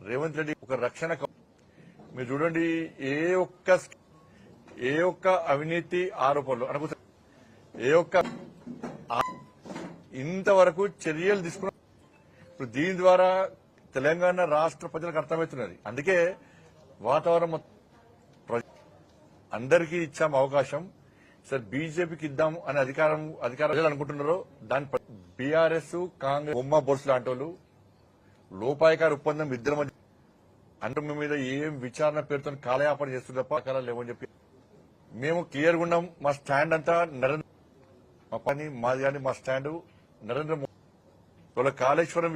రేవంత్ రెడ్డి ఒక రక్షణ మీరు చూడండి, ఏ ఒక్క అవినీతి ఆరోపణలు అనుకు ఇంతవరకు చర్యలు తీసుకున్న. ఇప్పుడు దీని ద్వారా తెలంగాణ రాష్ట్ర ప్రజలకు అర్థమవుతున్నది. అందుకే వాతావరణం అందరికీ ఇచ్చాం అవకాశం. సార్ బీజేపీకి ఇద్దాం అని అధికారం అనుకుంటున్నారో దాని బీఆర్ఎస్ కాంగ్రెస్ బొమ్మ బొరుసు లాంటి వాళ్ళు లోపాయకార ఒప్పందం ఇద్దరి మధ్య అంటే మీ మీద ఏం విచారణ పేరుతో కాలయాపన చేస్తున్న తప్ప లేవని చెప్పి మేము క్లియర్గా ఉన్నాం. మా స్టాండ్ అంతా నరేంద్ర మా పని మాది కానీ మా స్టాండ్ నరేంద్ర మోదీ. వాళ్ళ కాళేశ్వరం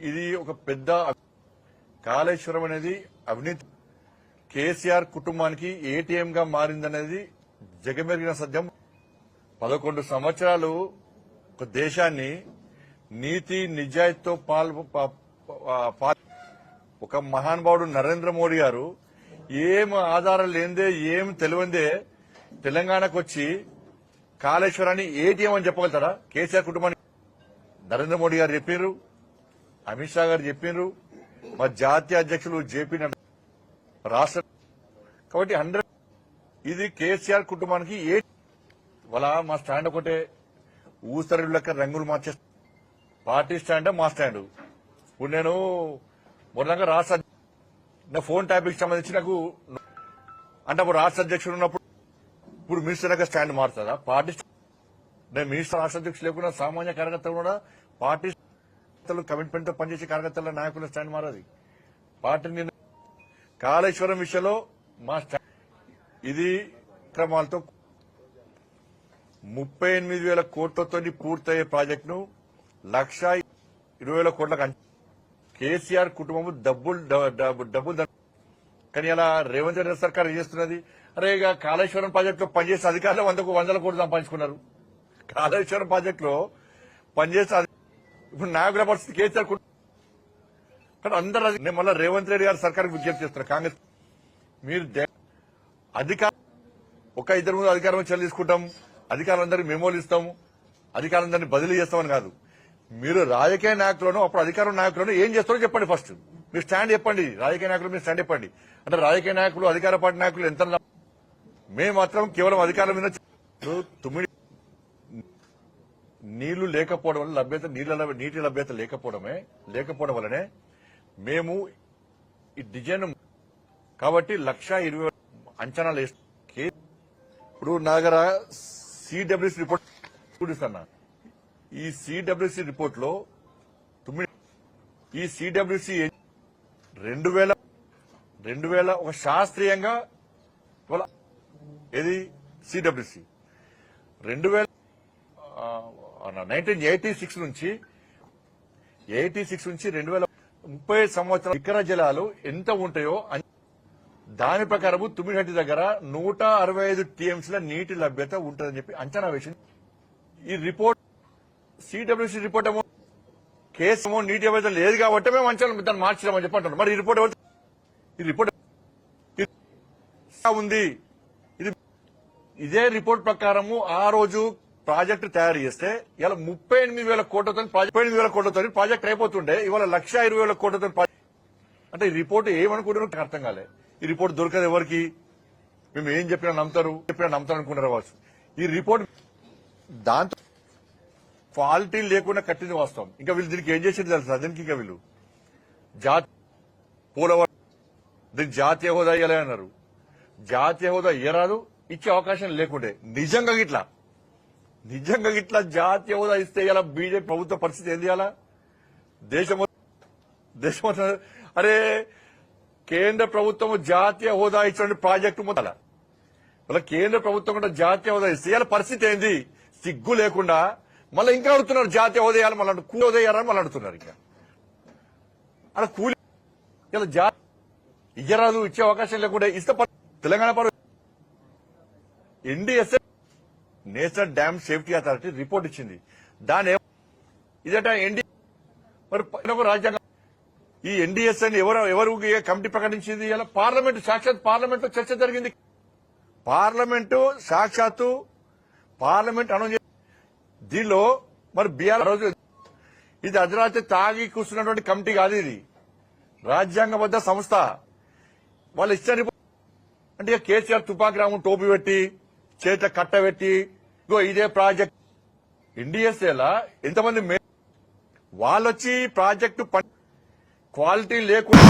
ఇది ఒక పెద్ద కాళేశ్వరం అనేది అవినీతి కేసీఆర్ కుటుంబానికి ఏటీఎం గా మారిందనేది జగమెరిగిన సత్యం. 11 సంవత్సరాలు ఒక దేశాన్ని నీతి నిజాయితీతో ఒక మహానుభావుడు నరేంద్ర మోడీ గారు ఏం ఆధారం లేనిదే ఏం తెలియందే తెలంగాణకు వచ్చి కాళేశ్వరాన్ని ఏటీఎం అని చెప్పగలుగుతారా? కేసీఆర్ కుటుంబానికి నరేంద్ర మోడీ గారు చెప్పారు, అమిత్ షా గారు చెప్పారు, మా జాతీయ అధ్యక్షులు జేపీ నడ్డా రాష్ట్ర. కాబట్టి ఇది కేసీఆర్ కుటుంబానికి వాళ్ళ మా స్టాండ్ ఒకటే ఊసరి లెక్క రంగులు మార్చే పార్టీ స్టాండ్ మా స్టాండ్. ఇప్పుడు నేను మొదలంగా రాష్ట్ర నా ఫోన్ టాపిక్ సంబంధించి నాకు అంటే అప్పుడు రాష్ట్ర అధ్యక్షుడు ఉన్నప్పుడు ఇప్పుడు మినిస్టర్ దగ్గర స్టాండ్ మారుతుందా? పార్టీ నేను మినిస్టర్ రాష్ట్ర అధ్యక్షులు లేకుండా సామాన్య కార్యకర్తలు కూడా పార్టీ కమిట్మెంట్ తో పనిచేసే కార్యకర్తల నాయకుల స్టాండ్ మారది. పార్టీ కాళేశ్వరం విషయంలో మా స్టాండ్ ఇది క్రమాలతో 38,000 కోట్లతో పూర్తయ్యే ప్రాజెక్టును 1,20,000 కోట్లకు కేసీఆర్ కుటుంబం డబ్బులు కానీ అలా రేవంత్ రెడ్డి సర్కార్ ఏం చేస్తున్నది? అరే ఇక కాళేశ్వరం ప్రాజెక్టులో పనిచేసే అధికారులు 100 కోట్లు సంపాదించుకున్నారు. కాళేశ్వరం ప్రాజెక్టులో పనిచేసే ఇప్పుడు నాయకుల పరిస్థితి కేసీఆర్ కానీ అందరూ మళ్ళీ రేవంత్ రెడ్డి గారు సర్కార్కి విజ్ఞప్తి చేస్తున్నారు. కాంగ్రెస్ మీరు ఒక ఇద్దరు ముందు అధికారం చర్యలు తీసుకుంటాం, అధికారులందరికీ మెమోలు ఇస్తాం, అధికారులందరినీ బదిలీ చేస్తామని కాదు. మీరు రాజకీయ నాయకులను అప్పుడు అధికార నాయకులను ఏం చేస్తారో చెప్పండి. ఫస్ట్ మీరు స్టాండ్ చెప్పండి. రాజకీయ నాయకులు మీరు స్టాండ్ చెప్పండి. అంటే రాజకీయ నాయకులు అధికార పార్టీ నాయకులు ఎంత మేము మాత్రం కేవలం అధికారం మీద నీళ్లు లేకపోవడం వల్ల నీటి లభ్యత లేకపోవడం వల్లనే మేము ఈ డిజైన్ కాబట్టి 1,20,000 అంచనాలు వేస్తాం. ఇప్పుడు నా దగ్గర సిడబ్ల్యూసీ రిపోర్ట్ ఇస్తున్నా. ఈ సిడబ్ల్యూసీ రిపోర్ట్ లో ఈ సిడబ్ల్యూసీ 2000 ఒక శాస్త్రీయంగా ఏది సిడబ్ల్యూసీ 1986 నుంచి 2030 సంవత్సరాల నికర జలాలు ఎంత ఉంటాయో దాని ప్రకారం తుమ్మిడిహట్టి దగ్గర 165 టీఎంసీల నీటి లభ్యత ఉంటుందని చెప్పి అంచనా వేసింది. ఈ రిపోర్ట్ సిడబ్ల్యూసీ రిపోర్ట్ ఏమో కేసు ఏమో నీటి లభ్యత లేదు కాబట్టి మేము అంచనా దాన్ని మార్చామని చెప్పి అంటున్నాం. మరి ఈ రిపోర్ట్ ఉంది. ఇదే రిపోర్ట్ ప్రకారము ఆ రోజు ప్రాజెక్టు తయారు చేస్తే ఇలా 38,000 కోట్లతో ప్రాజెక్ట్ అయిపోతుండే. ఇవాళ 1,20,000 కోట్లతో అంటే ఈ రిపోర్ట్ ఏమనుకుంటున్నా అర్థం కాలే. ఈ రిపోర్ట్ దొరకదు ఎవరికి. మేము ఏం చెప్పినా నమ్ముతారు అనుకున్నారు కావచ్చు. ఈ రిపోర్ట్ దాంతో క్వాలిటీ లేకుండా కట్టింది వాస్తవం. ఇంకా వీళ్ళు దీనికి ఏం చేసేది తెలుసా? దీనికి ఇంకా వీళ్ళు పోలవరం దీనికి జాతీయ హోదా ఇవ్వాలి అన్నారు. జాతీయ హోదా ఇయ్యరాదు, ఇచ్చే అవకాశం లేకుండే. నిజంగా గిట్లా జాతీయ హోదా ఇస్తే ఇలా బీజేపీ ప్రభుత్వ పరిస్థితి ఏం చేయాలా? దేశం అరే కేంద్ర ప్రభుత్వం జాతీయ హోదా ఇచ్చిన ప్రాజెక్టు మొదల మళ్ళీ కేంద్ర ప్రభుత్వం కూడా జాతీయ హోదా ఇస్తే ఇలా పరిస్థితి ఏంది? సిగ్గు లేకుండా మళ్ళీ ఇంకా అడుగుతున్నారు జాతీయ హోదా ఇవ్వాలి, మళ్ళీ కూలి హోదా ఇవ్వాలని మళ్ళీ అడుగుతున్నారు. ఇంకా అలా కూలి ఇలా ఇయ్యరాదు, ఇచ్చే అవకాశం లేకుండా ఇస్తే Telangana NDSA national dam safety authority report ఇచ్చింది. దాని ఇదట మరి రాజ్యాంగం ఈ ఎన్డీఎస్ అని ఎవరు కమిటీ ప్రకటించింది? ఇలా సాక్షాత్ పార్లమెంట్ లో చర్చ జరిగింది. పార్లమెంట్ అనౌన్స్ దీనిలో మరి బీఆర్ రోజు ఇది అర్ధరాత్రి తాగి కూర్చున్నటువంటి కమిటీ కాదు. ఇది రాజ్యాంగబద్ధ సంస్థ. వాళ్ళు ఇచ్చిన అంటే ఇక కేసీఆర్ తుపాకి రాము టోపీ పెట్టి చేత కట్టబెట్టి ఇగో ఇదే ప్రాజెక్ట్ ఇండిఎస్ఏలా ఎంతమంది వాళ్ళొచ్చి ప్రాజెక్టు క్వాలిటీ లేకుండా